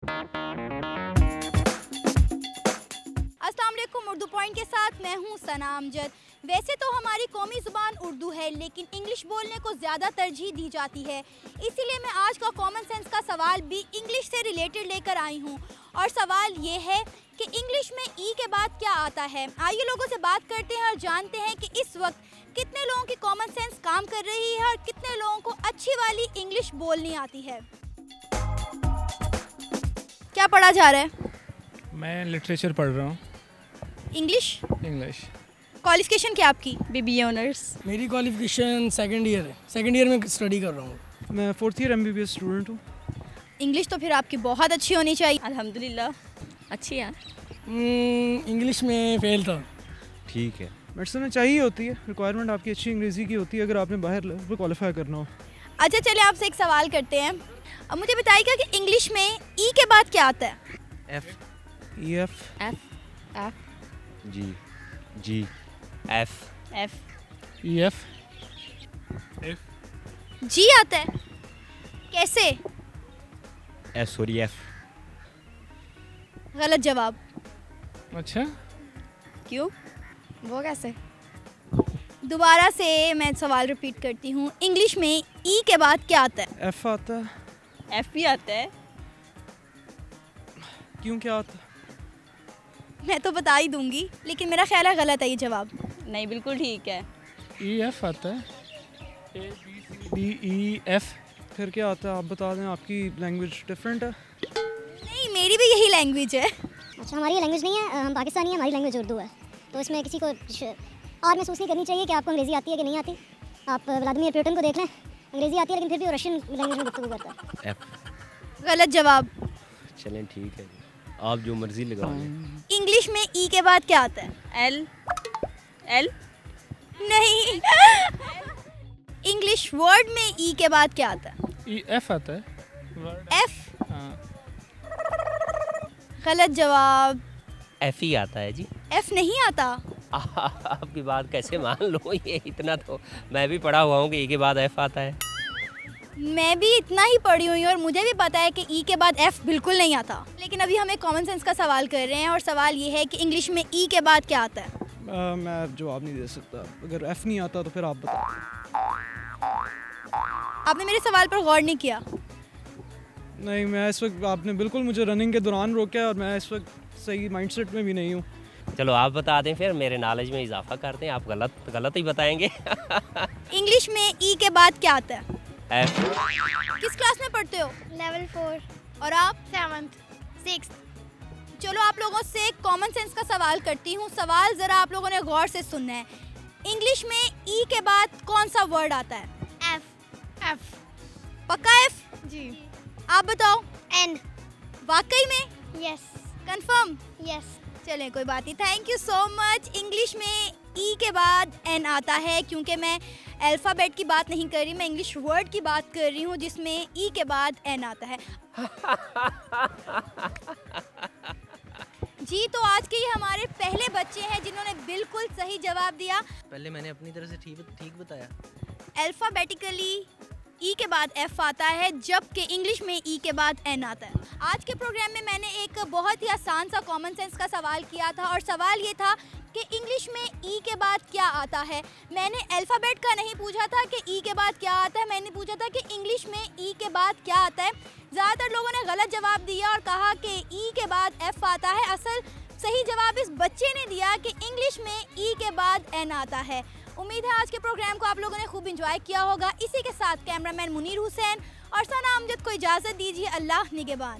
अस्सलाम वालेकुम। उर्दू पॉइंट के साथ मैं हूँ सना अमजद। वैसे तो हमारी कौमी ज़ुबान उर्दू है, लेकिन इंग्लिश बोलने को ज़्यादा तरजीह दी जाती है। इसीलिए मैं आज का कॉमन सेंस का सवाल भी इंग्लिश से रिलेटेड लेकर आई हूँ। और सवाल ये है कि इंग्लिश में ई के बाद क्या आता है। आइए लोगों से बात करते हैं और जानते हैं कि इस वक्त कितने लोगों की कॉमन सेंस काम कर रही है और कितने लोगों को अच्छी वाली इंग्लिश बोलनी आती है। क्या पढ़ा जा रहा है? मैं लिटरेचर पढ़ रहा हूँ। इंग्लिश। क्वालिफिकेशन क्या आपकी? BBA honours. मेरी क्वालिफिकेशन सेकंड ईयर है। सेकंड ईयर में स्टडी कर रहा हूँ। मैं 4th ईयर MBBS स्टूडेंट हूँ। इंग्लिश तो फिर आपकी बहुत अच्छी होनी चाहिए। अल्हम्दुलिल्लाह अच्छी है। इंग्लिश में फेल था। ठीक है। मेडिसिन में चाहिए होती है, रिक्वायरमेंट आपकी अच्छी अंग्रेज़ी की होती है अगर आपने बाहर पर क्वालिफाई करना हो। अच्छा चलिए आपसे एक सवाल करते हैं। अब मुझे बताइएगा कि इंग्लिश में ई के बाद क्या आता है? F EF F G F F EF जी आता है। कैसे? F गलत जवाब। अच्छा, क्यों? वो कैसे? दोबारा से मैं सवाल रिपीट करती हूँ। इंग्लिश में ई के बाद क्या आता है? F आता है। एफ भी आता है। क्यों, क्या आता है? मैं तो बता ही दूंगी, लेकिन मेरा ख्याल है गलत है ये जवाब। नहीं, बिल्कुल ठीक है। EF आता है। ABCDEF फिर क्या आता है आप बता दें, आपकी लैंग्वेज डिफरेंट है। नहीं, मेरी भी यही लैंग्वेज है। अच्छा, हमारी ये लैंग्वेज नहीं है, हम पाकिस्तानी हैं, हमारी लैंग्वेज उर्दू है। तो इसमें किसी को और महसूस नहीं करनी चाहिए कि आपको अंग्रेज़ी आती है कि नहीं आती। आप व्लादिमीर पुतिन को देख लें, अंग्रेज़ी आती है लेकिन फिर भी वो रशियन लैंग्वेज में गुफ्तगू करता है। F। गलत जवाब। चलें ठीक है, आप जो मर्जी लगाएं। इंग्लिश में ई के बाद क्या आता है? एल नहीं। इंग्लिश वर्ड में ई के बाद क्या आता है? EF आता है। एफ। हाँ। गलत जवाब। F ही आता है जी। एफ नहीं आता। आपकी बात कैसे मान लो, ये इतना तो मैं भी पढ़ा हुआ हूँ कि E के बाद F आता है। मैं भी इतना ही पढ़ी हुई हूँ और मुझे भी पता है कि ई के बाद एफ बिल्कुल नहीं आता। लेकिन अभी हम एक कॉमन सेंस का सवाल कर रहे हैं और सवाल ये है कि इंग्लिश में ई के बाद क्या आता है? मैं जवाब नहीं दे सकता। अगर F नहीं आता तो फिर आप बताओ। आपने मेरे सवाल पर गौर नहीं किया। नहीं, मैं इस वक्त, आपने बिल्कुल मुझे रनिंग के दौरान रोका है और मैं इस वक्त सही माइंडसेट में भी नहीं हूँ। चलो आप बता दें, फिर मेरे नॉलेज में इजाफा कर दें। आप गलत ही बताएंगे। इंग्लिश में ई के बाद क्या आता है? F। किस क्लास में पढ़ते हो? लेवल 4 और आप? 7th 6th। चलो आप लोगों से एक कॉमन सेंस का सवाल करती हूँ। सवाल ज़रा आप लोगों ने गौर से सुनना है। इंग्लिश में ई के बाद कौन सा वर्ड आता है? एफ। पक्का एफ? जी। आप बताओ। एंड। वाकई में? यस। कंफर्म? यस। चलें कोई बात नहीं। Thank you so much. English में ई के बाद एन आता है, क्योंकि मैं अल्फ़ाबेट की बात नहीं कर रही, मैं इंग्लिश वर्ड की बात कर रही हूँ जिसमें ई के बाद एन आता है। जी, तो आज के ये हमारे पहले बच्चे हैं जिन्होंने बिल्कुल सही जवाब दिया। पहले मैंने अपनी तरफ से ठीक बताया। अल्फ़ाबेटिकली ई के बाद एफ आता है, जबकि इंग्लिश में ई के बाद एन आता है। आज के प्रोग्राम में मैंने एक बहुत ही आसान सा कॉमन सेंस का सवाल किया था और सवाल ये था कि इंग्लिश में ई के बाद क्या आता है। मैंने अल्फ़ाबेट का नहीं पूछा था कि ई के बाद क्या आता है, मैंने पूछा था कि इंग्लिश में ई के बाद क्या आता है। ज़्यादातर लोगों ने गलत जवाब दिया और कहा कि ई के बाद एफ आता है। असल सही जवाब इस बच्चे ने दिया कि इंग्लिश में ई के बाद एन आता है। उम्मीद है आज के प्रोग्राम को आप लोगों ने खूब इंजॉय किया होगा। इसी के साथ कैमरामैन मुनीर हुसैन और सना अमजद को इजाज़त दीजिए। अल्लाह निगहबान।